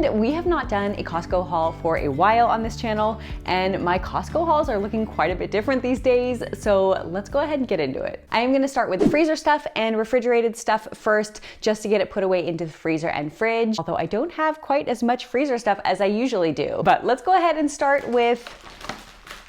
And we have not done a Costco haul for a while on this channel, and my Costco hauls are looking quite a bit different these days, so let's go ahead and get into it. I am gonna start with the freezer stuff and refrigerated stuff first, just to get it put away into the freezer and fridge, although I don't have quite as much freezer stuff as I usually do. But let's go ahead and start with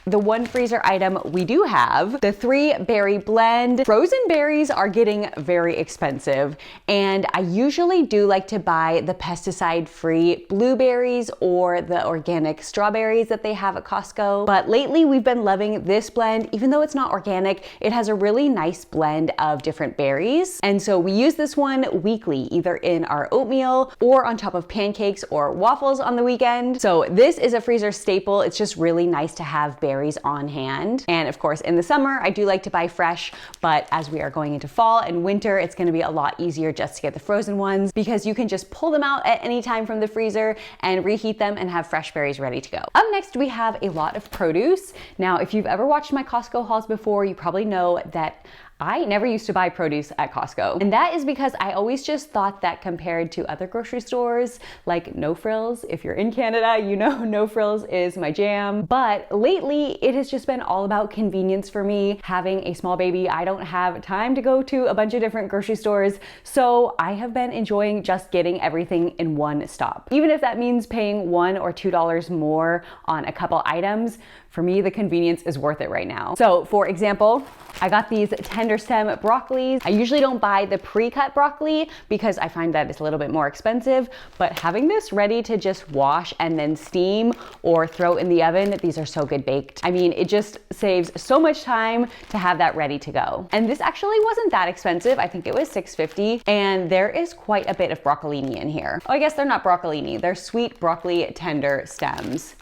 the one freezer item we do have, the 3-berry blend. Frozen berries are getting very expensive, and I usually do like to buy the pesticide-free blueberries or the organic strawberries that they have at Costco. But lately we've been loving this blend. Even though it's not organic, it has a really nice blend of different berries. And so we use this one weekly, either in our oatmeal or on top of pancakes or waffles on the weekend. So this is a freezer staple. It's just really nice to have berries on hand. And of course, in the summer, I do like to buy fresh, but as we are going into fall and winter, it's gonna be a lot easier just to get the frozen ones because you can just pull them out at any time from the freezer and reheat them and have fresh berries ready to go. Up next, we have a lot of produce. Now, if you've ever watched my Costco hauls before, you probably know that I never used to buy produce at Costco. And that is because I always just thought that compared to other grocery stores, like No Frills, if you're in Canada, you know No Frills is my jam. But lately, it has just been all about convenience for me. Having a small baby, I don't have time to go to a bunch of different grocery stores. So I have been enjoying just getting everything in one stop. Even if that means paying $1 or $2 more on a couple items, for me, the convenience is worth it right now. So for example, I got these tender stem broccolis. I usually don't buy the pre-cut broccoli because I find that it's a little bit more expensive, but having this ready to just wash and then steam or throw in the oven, these are so good baked. I mean, it just saves so much time to have that ready to go. And this actually wasn't that expensive. I think it was $6.50, and there is quite a bit of broccolini in here. Oh, I guess they're not broccolini, they're sweet broccoli tender stems.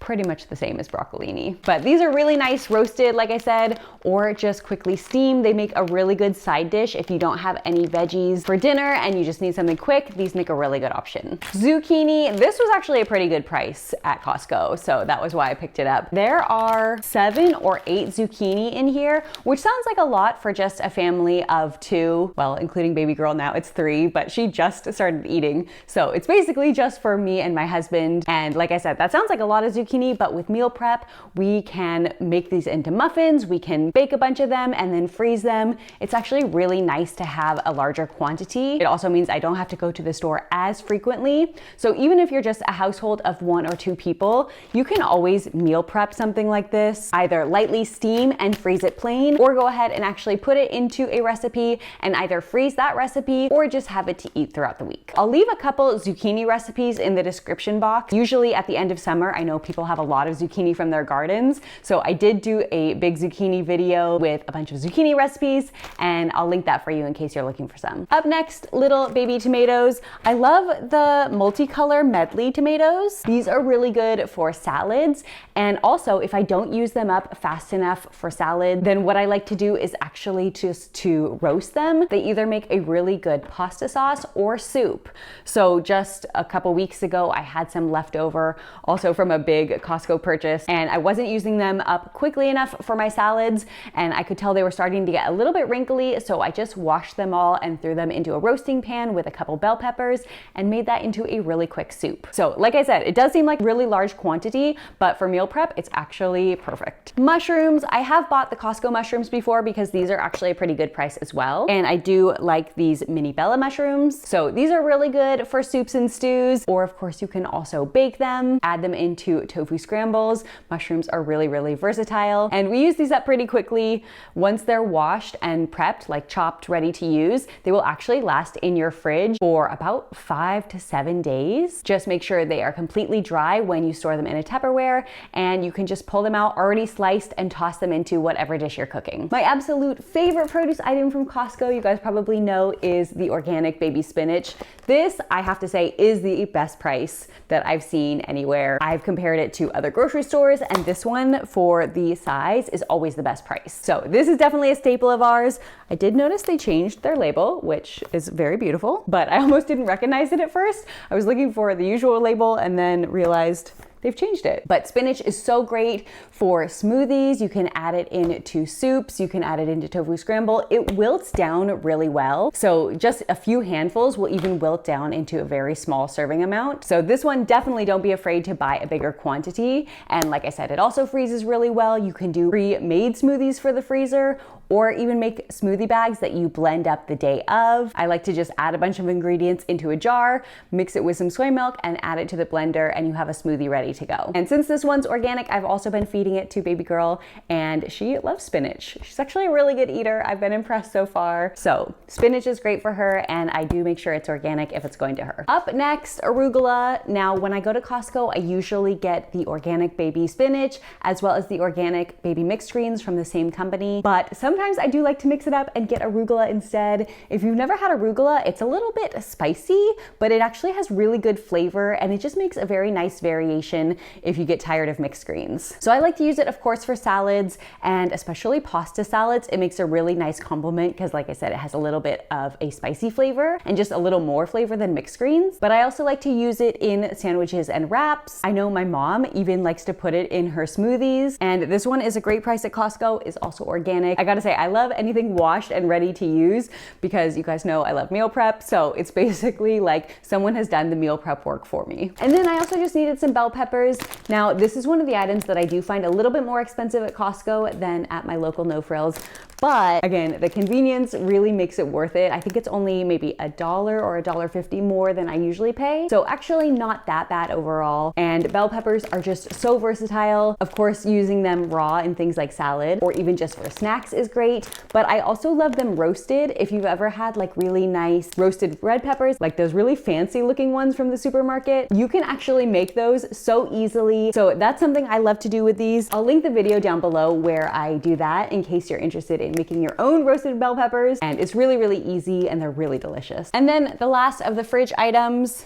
Pretty much the same as broccolini. But these are really nice roasted, like I said, or just quickly steamed. They make a really good side dish if you don't have any veggies for dinner and you just need something quick. These make a really good option. Zucchini, this was actually a pretty good price at Costco, so that was why I picked it up. There are 7 or 8 zucchini in here, which sounds like a lot for just a family of 2, well, including baby girl now it's 3, but she just started eating. So it's basically just for me and my husband. And like I said, that sounds like a lot of zucchini, but with meal prep, we can make these into muffins, we can bake a bunch of them and then freeze them. It's actually really nice to have a larger quantity. It also means I don't have to go to the store as frequently. So even if you're just a household of 1 or 2 people, you can always meal prep something like this, either lightly steam and freeze it plain, or go ahead and actually put it into a recipe and either freeze that recipe or just have it to eat throughout the week. I'll leave a couple zucchini recipes in the description box. Usually at the end of summer, I know people have a lot of zucchini from their gardens. So I did do a big zucchini video with a bunch of zucchini recipes, and I'll link that for you in case you're looking for some. Up next, little baby tomatoes. I love the Multicolor Medley tomatoes. These are really good for salads. And also, if I don't use them up fast enough for salad, then what I like to do is actually just to roast them. They either make a really good pasta sauce or soup. So just a couple weeks ago, I had some left over also from a big Costco purchase, and I wasn't using them up quickly enough for my salads, and I could tell they were starting to get a little bit wrinkly, so I just washed them all and threw them into a roasting pan with a couple bell peppers and made that into a really quick soup. So like I said, it does seem like really large quantity, but for meal prep, it's actually perfect. Mushrooms, I have bought the Costco mushrooms before because these are actually a pretty good price as well, and I do like these mini Bella mushrooms. So these are really good for soups and stews, or of course you can also bake them, add them into tofu scrambles. Mushrooms are really, really versatile, and we use these up pretty quickly. Once they're washed and prepped, like chopped, ready to use, they will actually last in your fridge for about 5 to 7 days. Just make sure they are completely dry when you store them in a Tupperware, and you can just pull them out already sliced and toss them into whatever dish you're cooking. My absolute favorite produce item from Costco, you guys probably know, is the organic baby spinach. This, I have to say, is the best price that I've seen anywhere. I've compared it to other grocery stores, and this one for the size is always the best price. So this is definitely a staple of ours. I did notice they changed their label, which is very beautiful, but I almost didn't recognize it at first. I was looking for the usual label and then realized they've changed it. But spinach is so great for smoothies. You can add it into soups. You can add it into tofu scramble. It wilts down really well. So just a few handfuls will even wilt down into a very small serving amount. So this one, definitely don't be afraid to buy a bigger quantity. And like I said, it also freezes really well. You can do pre-made smoothies for the freezer, or even make smoothie bags that you blend up the day of. I like to just add a bunch of ingredients into a jar, mix it with some soy milk, and add it to the blender, and you have a smoothie ready to go. And since this one's organic, I've also been feeding it to baby girl, and she loves spinach. She's actually a really good eater. I've been impressed so far. So spinach is great for her, and I do make sure it's organic if it's going to her. Up next, arugula. Now, when I go to Costco, I usually get the organic baby spinach as well as the organic baby mixed greens from the same company, but sometimes I do like to mix it up and get arugula instead. If you've never had arugula, it's a little bit spicy, but it actually has really good flavor, and it just makes a very nice variation if you get tired of mixed greens. So I like to use it, of course, for salads, and especially pasta salads. It makes a really nice complement because, like I said, it has a little bit of a spicy flavor and just a little more flavor than mixed greens. But I also like to use it in sandwiches and wraps. I know my mom even likes to put it in her smoothies, and this one is a great price at Costco. It's also organic. I gotta say, I love anything washed and ready to use because you guys know I love meal prep. So it's basically like someone has done the meal prep work for me. And then I also just needed some bell peppers. Now, this is one of the items that I do find a little bit more expensive at Costco than at my local No Frills. But again, the convenience really makes it worth it. I think it's only maybe $1 or $1.50 more than I usually pay. So actually not that bad overall. And bell peppers are just so versatile. Of course, using them raw in things like salad or even just for snacks is great. But I also love them roasted. If you've ever had like really nice roasted red peppers, like those really fancy looking ones from the supermarket, you can actually make those so easily. So that's something I love to do with these. I'll link the video down below where I do that in case you're interested in making your own roasted bell peppers. And it's really, really easy and they're really delicious. And then the last of the fridge items,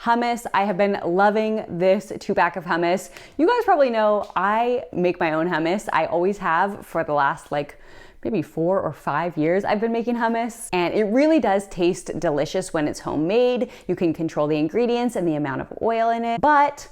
hummus. I have been loving this 2-pack of hummus. You guys probably know I make my own hummus. I always have for the last maybe 4 or 5 years I've been making hummus, and it really does taste delicious when it's homemade. You can control the ingredients and the amount of oil in it, but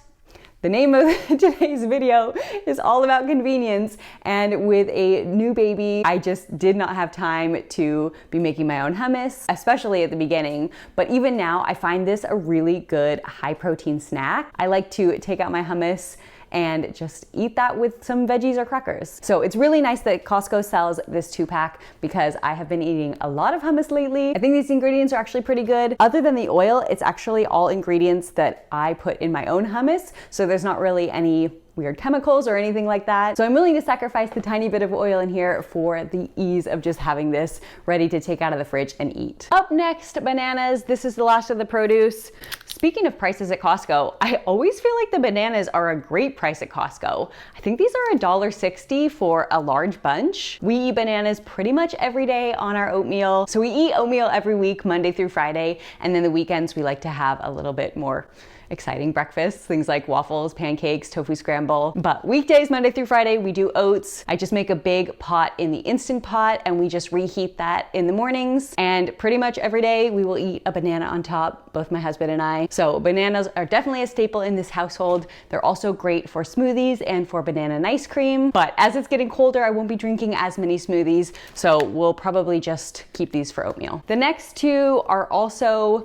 the name of today's video is all about convenience, and with a new baby, I just did not have time to be making my own hummus, especially at the beginning. But even now, I find this a really good high protein snack. I like to take out my hummus and just eat that with some veggies or crackers. So it's really nice that Costco sells this 2-pack because I have been eating a lot of hummus lately. I think these ingredients are actually pretty good. Other than the oil, it's actually all ingredients that I put in my own hummus. So there's not really any weird chemicals or anything like that. So I'm willing to sacrifice the tiny bit of oil in here for the ease of just having this ready to take out of the fridge and eat. Up next, bananas. This is the last of the produce. Speaking of prices at Costco, I always feel like the bananas are a great price at Costco. I think these are $1.60 for a large bunch. We eat bananas pretty much every day on our oatmeal. So we eat oatmeal every week, Monday through Friday, and then the weekends we like to have a little bit more exciting breakfasts, things like waffles, pancakes, tofu scramble. But weekdays, Monday through Friday, we do oats. I just make a big pot in the Instant Pot and we just reheat that in the mornings. And pretty much every day we will eat a banana on top, both my husband and I. So bananas are definitely a staple in this household. They're also great for smoothies and for banana and ice cream. But as it's getting colder, I won't be drinking as many smoothies. So we'll probably just keep these for oatmeal. The next two are also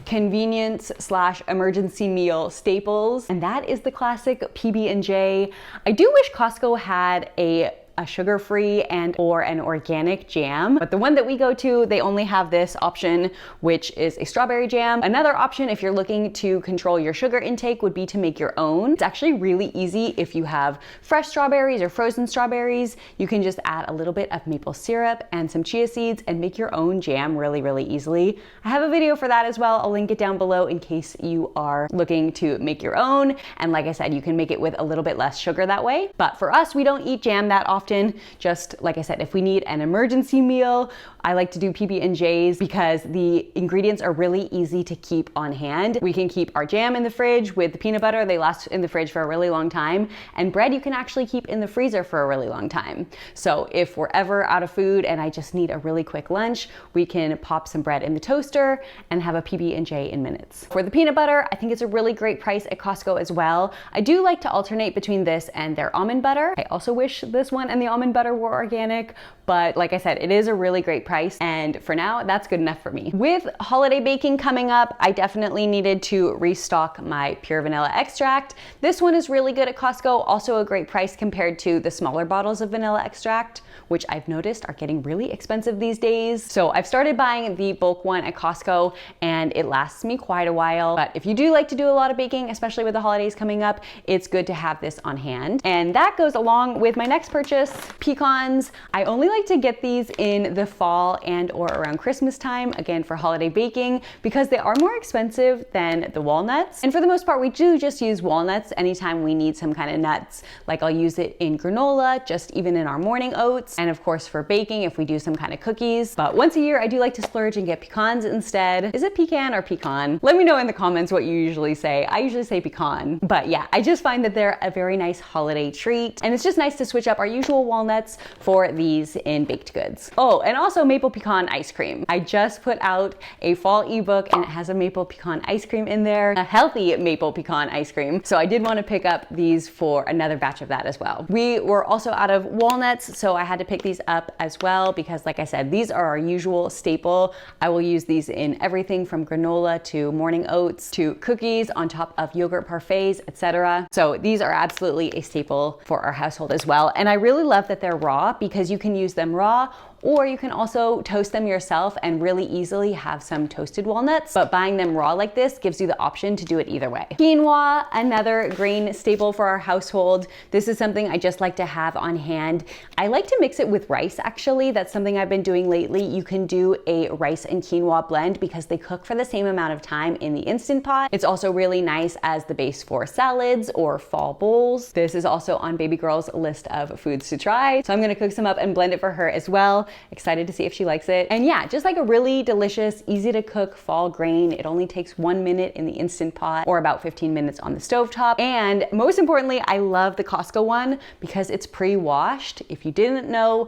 convenience / emergency meal staples, and that is the classic PB&J. I do wish Costco had a sugar-free and or an organic jam, but the one that we go to, they only have this option, which is a strawberry jam. Another option, if you're looking to control your sugar intake, would be to make your own. It's actually really easy. If you have fresh strawberries or frozen strawberries, you can just add a little bit of maple syrup and some chia seeds and make your own jam really, really easily. I have a video for that as well. I'll link it down below in case you are looking to make your own. And like I said, you can make it with a little bit less sugar that way. But for us, we don't eat jam that often. often. Just like I said, if we need an emergency meal, I like to do PB&Js because the ingredients are really easy to keep on hand. We can keep our jam in the fridge with the peanut butter. They last in the fridge for a really long time. And bread you can actually keep in the freezer for a really long time. So if we're ever out of food and I just need a really quick lunch, we can pop some bread in the toaster and have a PB&J in minutes. For the peanut butter, I think it's a really great price at Costco as well. I do like to alternate between this and their almond butter. I also wish this one and the almond butter were organic, but like I said, it is a really great price, and for now, that's good enough for me. With holiday baking coming up, I definitely needed to restock my pure vanilla extract. This one is really good at Costco, also a great price compared to the smaller bottles of vanilla extract, which I've noticed are getting really expensive these days. So I've started buying the bulk one at Costco, and it lasts me quite a while. But if you do like to do a lot of baking, especially with the holidays coming up, it's good to have this on hand. And that goes along with my next purchase, pecans. I only like to get these in the fall and or around Christmas time, again for holiday baking, because they are more expensive than the walnuts. And for the most part, we do just use walnuts anytime we need some kind of nuts. Like I'll use it in granola, just even in our morning oats, and of course for baking if we do some kind of cookies. But once a year, I do like to splurge and get pecans instead. Is it pecan or pecan? Let me know in the comments what you usually say. I usually say pecan, but yeah, I just find that they're a very nice holiday treat, and it's just nice to switch up our usual walnuts for these in baked goods. Oh, and also maple pecan ice cream. I just put out a fall ebook and it has a maple pecan ice cream in there, a healthy maple pecan ice cream. So I did want to pick up these for another batch of that as well. We were also out of walnuts, so I had to pick these up as well because like I said, these are our usual staple. I will use these in everything from granola to morning oats to cookies on top of yogurt parfaits, etc. So these are absolutely a staple for our household as well. And I really love that they're raw because you can use them raw, or you can also toast them yourself and really easily have some toasted walnuts, but buying them raw like this gives you the option to do it either way. Quinoa, another grain staple for our household. This is something I just like to have on hand. I like to mix it with rice actually. That's something I've been doing lately. You can do a rice and quinoa blend because they cook for the same amount of time in the Instant Pot. It's also really nice as the base for salads or fall bowls. This is also on baby girl's list of foods to try. So I'm gonna cook some up and blend it for her as well. Excited to see if she likes it. And yeah, just like a really delicious, easy to cook fall grain. It only takes 1 minute in the Instant Pot or about 15 minutes on the stovetop. And most importantly, I love the Costco one because it's pre-washed. If you didn't know,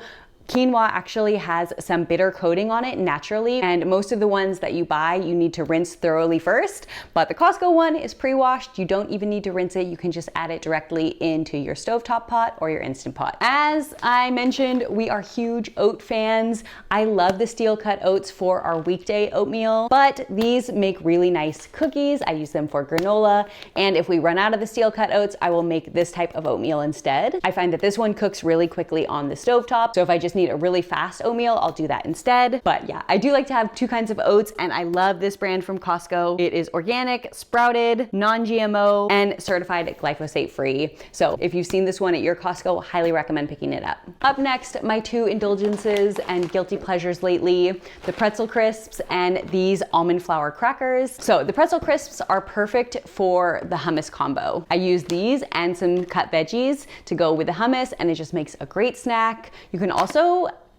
quinoa actually has some bitter coating on it naturally, and most of the ones that you buy, you need to rinse thoroughly first, but the Costco one is pre-washed. You don't even need to rinse it. You can just add it directly into your stovetop pot or your Instant Pot. As I mentioned, we are huge oat fans. I love the steel cut oats for our weekday oatmeal, but these make really nice cookies. I use them for granola, and if we run out of the steel cut oats, I will make this type of oatmeal instead. I find that this one cooks really quickly on the stovetop, so if I just need a really fast oatmeal, I'll do that instead. But yeah, I do like to have two kinds of oats, and I love this brand from Costco. It is organic, sprouted, non-GMO, and certified glyphosate free. So if you've seen this one at your Costco, highly recommend picking it up. Up next, my two indulgences and guilty pleasures lately, the Pretzel Crisps and these almond flour crackers. So the Pretzel Crisps are perfect for the hummus combo. I use these and some cut veggies to go with the hummus, and it just makes a great snack. You can also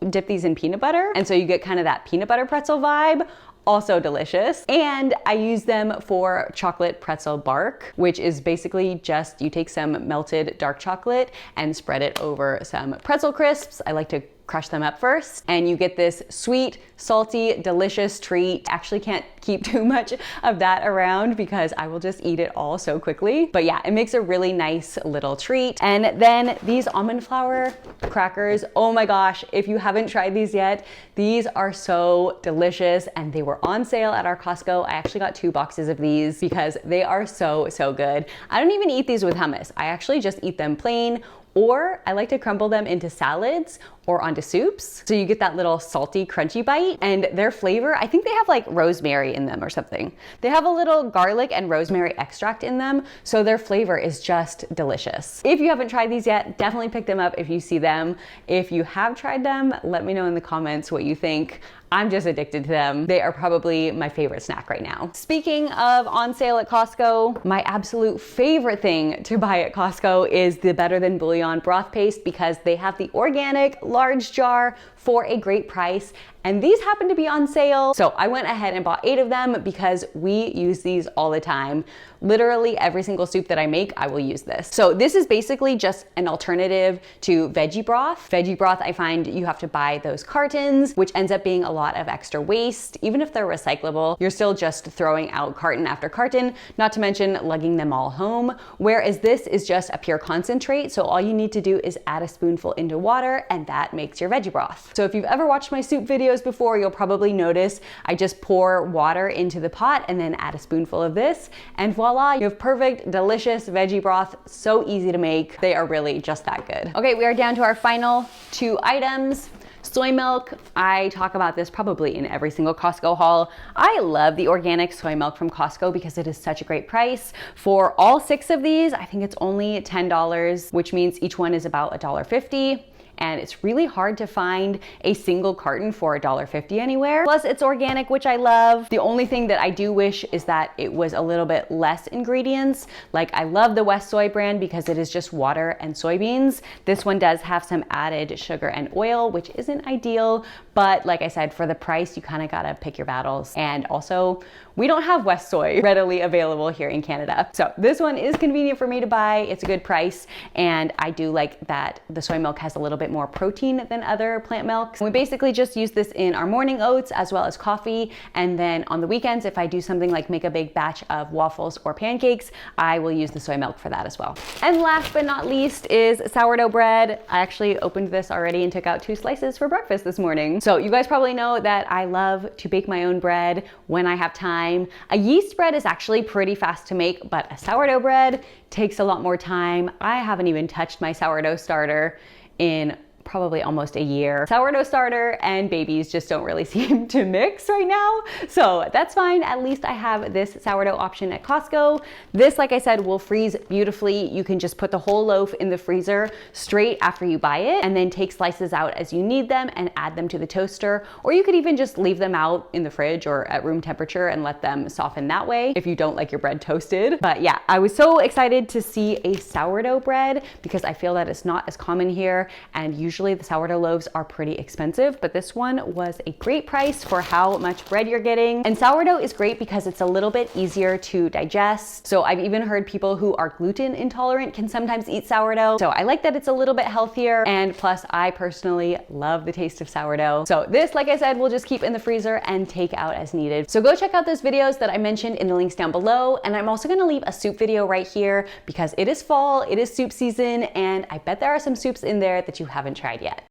dip these in peanut butter, and so you get kind of that peanut butter pretzel vibe. Also delicious. And I use them for chocolate pretzel bark, which is basically just you take some melted dark chocolate and spread it over some pretzel crisps. I like to crush them up first, and you get this sweet, salty, delicious treat. Actually can't keep too much of that around because I will just eat it all so quickly. But yeah, it makes a really nice little treat. And then these almond flour crackers, oh my gosh, if you haven't tried these yet, these are so delicious, and they were on sale at our Costco. I actually got 2 boxes of these because they are so good. I don't even eat these with hummus. I actually just eat them plain, or I like to crumble them into salads or onto soups. So you get that little salty, crunchy bite, and their flavor, I think they have like rosemary in them or something. They have a little garlic and rosemary extract in them, so their flavor is just delicious. If you haven't tried these yet, definitely pick them up if you see them. If you have tried them, let me know in the comments what you think. I'm just addicted to them. They are probably my favorite snack right now. Speaking of on sale at Costco, my absolute favorite thing to buy at Costco is the Better Than Bouillon broth paste, because they have the organic large jar for a great price. And these happen to be on sale. So I went ahead and bought 8 of them because we use these all the time. Literally every single soup that I make, I will use this. So this is basically just an alternative to veggie broth. Veggie broth, I find you have to buy those cartons, which ends up being a lot of extra waste. Even if they're recyclable, you're still just throwing out carton after carton, not to mention lugging them all home. Whereas this is just a pure concentrate. So all you need to do is add a spoonful into water and that makes your veggie broth. So if you've ever watched my soup videos before, you'll probably notice I just pour water into the pot and then add a spoonful of this, and voila, you have perfect, delicious veggie broth. So easy to make. They are really just that good. Okay, we are down to our final 2 items. Soy milk. I talk about this probably in every single Costco haul. I love the organic soy milk from Costco because it is such a great price. For all 6 of these, I think it's only $10, which means each one is about $1.50. And it's really hard to find a single carton for $1.50 anywhere. Plus it's organic, which I love. The only thing that I do wish is that it was a little bit less ingredients. Like I love the West Soy brand because it is just water and soybeans. This one does have some added sugar and oil, which isn't ideal, but like I said, for the price, you kind of gotta pick your battles. And also, we don't have West Soy readily available here in Canada. So this one is convenient for me to buy. It's a good price. And I do like that the soy milk has a little bit more protein than other plant milks. We basically just use this in our morning oats as well as coffee. And then on the weekends, if I do something like make a big batch of waffles or pancakes, I will use the soy milk for that as well. And last but not least is sourdough bread. I actually opened this already and took out 2 slices for breakfast this morning. So you guys probably know that I love to bake my own bread when I have time. A yeast bread is actually pretty fast to make, but a sourdough bread takes a lot more time. I haven't even touched my sourdough starter in probably almost a year. Sourdough starter and babies just don't really seem to mix right now. So that's fine. At least I have this sourdough option at Costco. This, like I said, will freeze beautifully. You can just put the whole loaf in the freezer straight after you buy it and then take slices out as you need them and add them to the toaster. Or you could even just leave them out in the fridge or at room temperature and let them soften that way if you don't like your bread toasted. But yeah, I was so excited to see a sourdough bread because I feel that it's not as common here, and usually the sourdough loaves are pretty expensive, but this one was a great price for how much bread you're getting. And sourdough is great because it's a little bit easier to digest. So I've even heard people who are gluten intolerant can sometimes eat sourdough. So I like that it's a little bit healthier, and plus I personally love the taste of sourdough. So this, like I said, we'll just keep in the freezer and take out as needed. So go check out those videos that I mentioned in the links down below. And I'm also gonna leave a soup video right here because it is fall, it is soup season, and I bet there are some soups in there that you haven't tried yet.